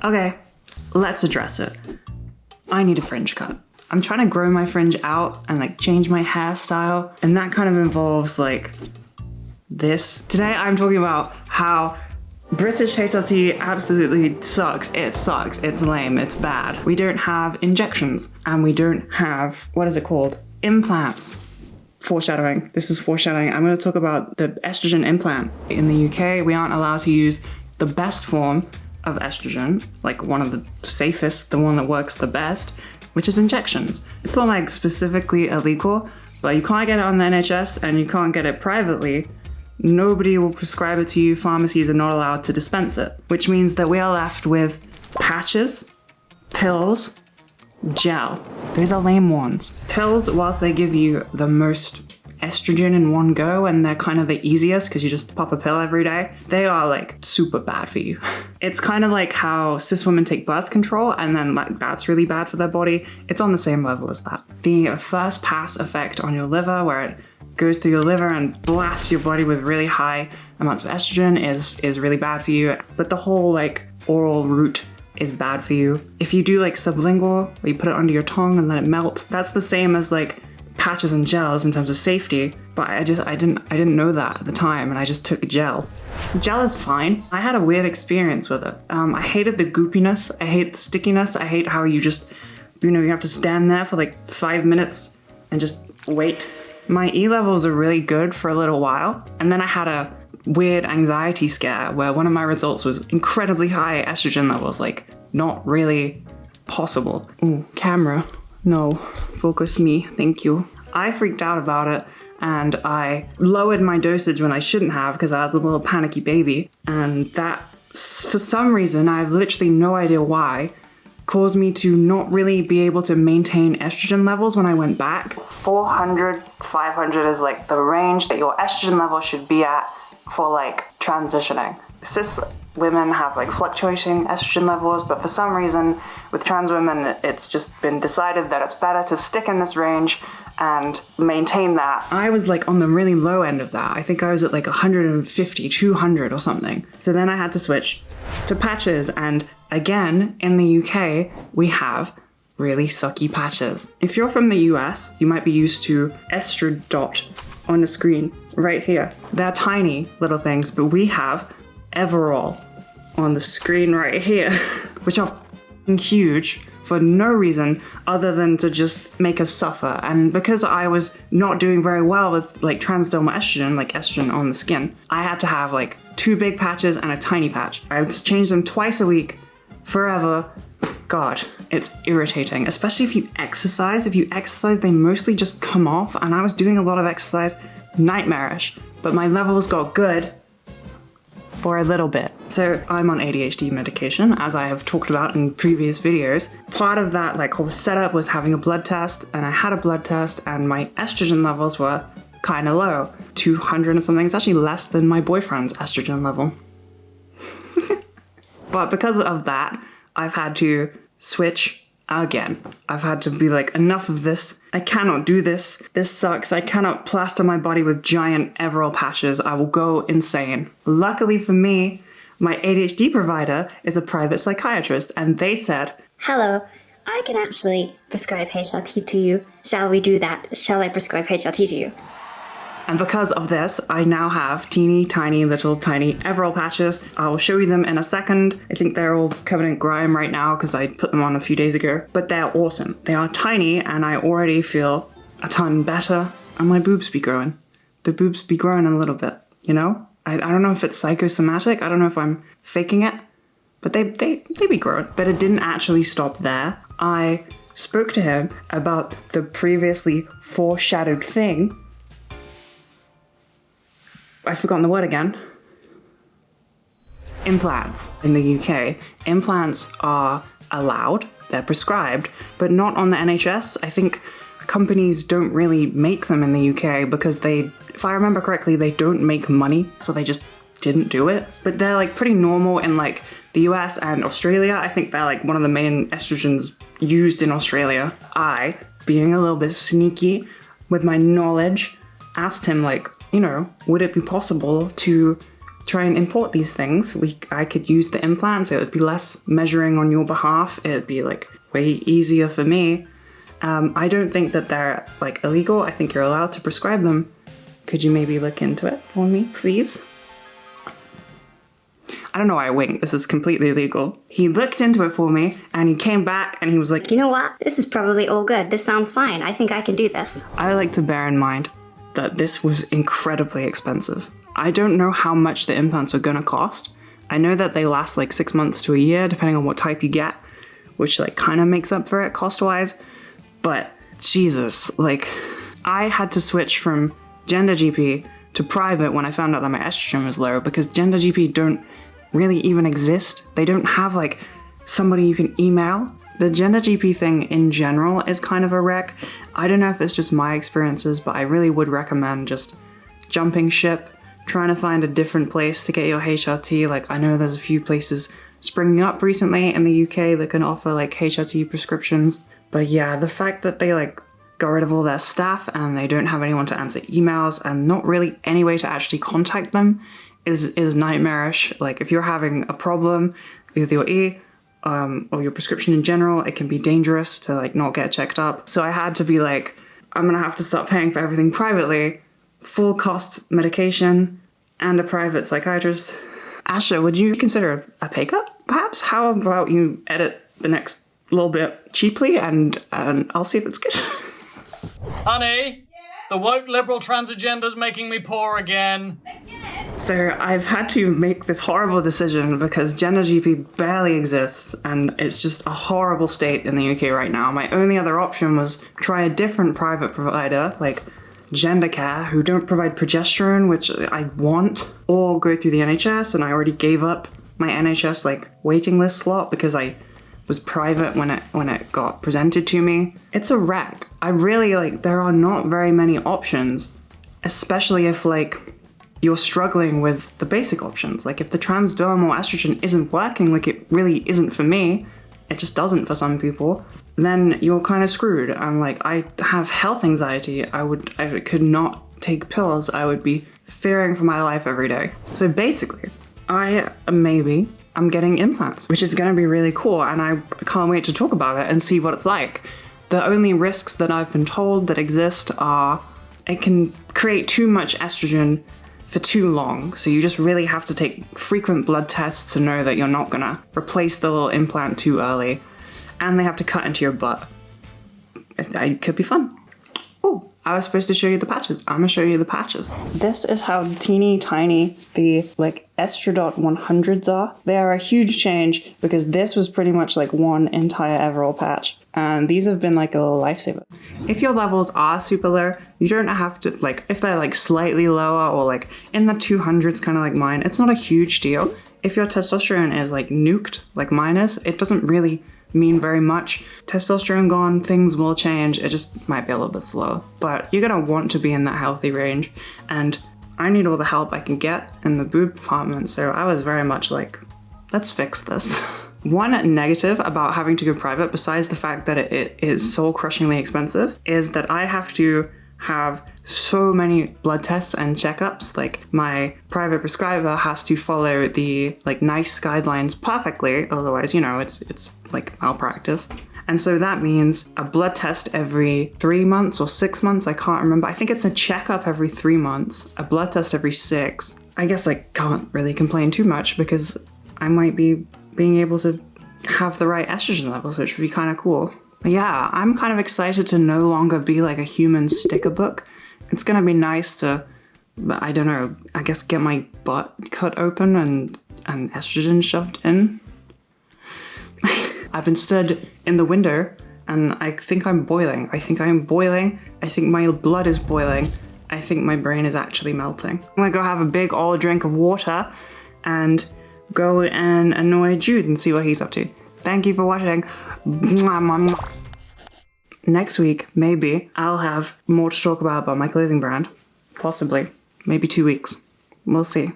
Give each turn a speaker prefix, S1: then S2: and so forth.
S1: Okay, let's address it. I need a fringe cut. I'm trying to grow my fringe out and like change my hairstyle, and that kind of involves like this. Today I'm talking about how British HRT absolutely sucks. It sucks, it's lame, it's bad. We don't have injections and we don't have, what is it called? Implants. Foreshadowing, this is foreshadowing. I'm gonna talk about the estrogen implant. In the UK, we aren't allowed to use the best form of estrogen, like one of the safest, the one that works the best, which is injections. It's not like specifically illegal, but you can't get it on the NHS and you can't get it privately. Nobody will prescribe it to you. Pharmacies are not allowed to dispense it, which means that we are left with patches, pills, gel. Those are lame ones. Pills, whilst they give you the most estrogen in one go and they're kind of the easiest because you just pop a pill every day, they are like super bad for you. It's kind of like how cis women take birth control and then like that's really bad for their body. It's on the same level as that. The first pass effect on your liver, where it goes through your liver and blasts your body with really high amounts of estrogen, is really bad for you. But the whole like oral route is bad for you. If you do like sublingual, where you put it under your tongue and let it melt, that's the same as like patches and gels in terms of safety, but I didn't know that at the time, and I just took gel. Gel is fine. I had a weird experience with it. I hated the goopiness, I hate the stickiness, I hate how you just, you have to stand there for like 5 minutes and just wait. My E levels are really good for a little while, and then I had a weird anxiety scare where one of my results was incredibly high estrogen levels, like not really possible. Ooh, camera. No, focus me, thank you. I freaked out about it and I lowered my dosage when I shouldn't have because I was a little panicky baby. And that, for some reason, I have literally no idea why, caused me to not really be able to maintain estrogen levels when I went back. 400, 500 is like the range that your estrogen level should be at for like transitioning. Cis women have like fluctuating estrogen levels, but for some reason with trans women, it's just been decided that it's better to stick in this range and maintain that. I was like on the really low end of that. I think I was at like 150, 200 or something. So then I had to switch to patches, and again, in the UK, we have really sucky patches. If you're from the US, you might be used to Estrodot on the screen right here. They're tiny little things, but we have Everall on the screen right here, which are huge for no reason other than to just make us suffer. And because I was not doing very well with like transdermal estrogen, like estrogen on the skin, I had to have like 2 big patches and a tiny patch. I would change them twice a week, forever. God, it's irritating, especially if you exercise. If you exercise, they mostly just come off, and I was doing a lot of exercise, nightmarish, but my levels got good for a little bit. So I'm on ADHD medication, as I have talked about in previous videos. Part of that like whole setup was having a blood test, and I had a blood test and my estrogen levels were kind of low, 200 and something. It's actually less than my boyfriend's estrogen level. But because of that, I've had to switch again. I've had to be like, enough of this. I cannot do this. This sucks. I cannot plaster my body with giant Everall patches. I will go insane. Luckily for me, my ADHD provider is a private psychiatrist, and they said,
S2: "Hello, I can actually prescribe HRT to you. Shall we do that? Shall I prescribe HRT to you?"
S1: And because of this, I now have teeny tiny little tiny Everall patches. I will show you them in a second. I think they're all covered in grime right now because I put them on a few days ago, but they're awesome. They are tiny and I already feel a ton better, and my boobs be growing. The boobs be growing a little bit, you know? I don't know if it's psychosomatic. I don't know if I'm faking it, but they be growing. But it didn't actually stop there. I spoke to him about the previously foreshadowed thing. I've forgotten the word again. Implants. In the UK, implants are allowed, they're prescribed, but not on the NHS. I think companies don't really make them in the UK because they, if I remember correctly, they don't make money, so they just didn't do it. But they're like pretty normal in like the US and Australia. I think they're like one of the main estrogens used in Australia. I, being a little bit sneaky with my knowledge, asked him like, you know, would it be possible to try and import these things, I could use the implants. It would be less measuring on your behalf. It would be like way easier for me. I don't think that they're like illegal. I think you're allowed to prescribe them. Could you maybe look into it for me, please? I don't know why I winked. This is completely illegal. He looked into it for me and he came back and he was like,
S2: You know what? This is probably all good. This sounds fine. I think I can do this.
S1: I like to bear in mind that this was incredibly expensive. I don't know how much the implants are gonna cost. I know that they last like 6 months to a year, depending on what type you get, which like kind of makes up for it cost-wise. But Jesus, like I had to switch from Gender GP to private when I found out that my estrogen was low, because Gender GP don't really even exist. They don't have like somebody you can email. The Gender GP thing in general is kind of a wreck. I don't know if it's just my experiences, but I really would recommend just jumping ship, trying to find a different place to get your HRT. Like I know there's a few places springing up recently in the UK that can offer like HRT prescriptions. But yeah, the fact that they like got rid of all their staff and they don't have anyone to answer emails and not really any way to actually contact them is nightmarish. Like if you're having a problem with your or your prescription in general, it can be dangerous to like not get checked up. So I had to be like, I'm gonna have to start paying for everything privately, full cost medication and a private psychiatrist. Asha, would you consider a pay cut perhaps? How about you edit the next little bit cheaply and I'll see if it's good.
S3: Honey, the woke liberal transagender's making me poor again.
S1: So I've had to make this horrible decision because Gender GP barely exists and it's just a horrible state in the UK right now. My only other option was try a different private provider like Gender Care, who don't provide progesterone, which I want, or go through the NHS, and I already gave up my NHS like waiting list slot because I was private when it got presented to me. It's a wreck. I really like, there are not very many options, especially if like you're struggling with the basic options. Like if the transdermal estrogen isn't working, like it really isn't for me, it just doesn't for some people, then you're kind of screwed. I'm like, I have health anxiety. I could not take pills. I would be fearing for my life every day. So basically, I'm getting implants, which is gonna be really cool, and I can't wait to talk about it and see what it's like. The only risks that I've been told that exist are it can create too much estrogen for too long, so you just really have to take frequent blood tests to know that you're not gonna replace the little implant too early, and they have to cut into your butt. It could be fun. Oh, I was supposed to show you the patches. I'm gonna show you the patches. This is how teeny tiny the like Estradot 100s are. They are a huge change because this was pretty much like one entire Everall patch. And these have been like a little lifesaver. If your levels are super low, you don't have to, like, if they're like slightly lower or like in the 200s, kind of like mine, it's not a huge deal. If your testosterone is like nuked, like mine is, it doesn't really mean very much. Testosterone gone, things will change. It just might be a little bit slow, but you're gonna want to be in that healthy range. And I need all the help I can get in the boob department. So I was very much like, let's fix this. One negative about having to go private, besides the fact that it is soul crushingly expensive, is that I have to have so many blood tests and checkups. Like my private prescriber has to follow the like NICE guidelines perfectly, otherwise, you know, it's like malpractice. And so that means a blood test every 3 months or 6 months, I can't remember. I think it's a checkup every 3 months, a blood test every 6. I guess I can't really complain too much because I might be being able to have the right estrogen levels, which would be kind of cool. But yeah, I'm kind of excited to no longer be like a human sticker book. It's gonna be nice to, I don't know, I guess get my butt cut open and estrogen shoved in. I've been stood in the window and I think I'm boiling. I think I'm boiling. I think my blood is boiling. I think my brain is actually melting. I'm gonna go have a big old drink of water and go and annoy Jude and see what he's up to. Thank you for watching. Next week, maybe, I'll have more to talk about my clothing brand. Possibly. Maybe 2 weeks. We'll see.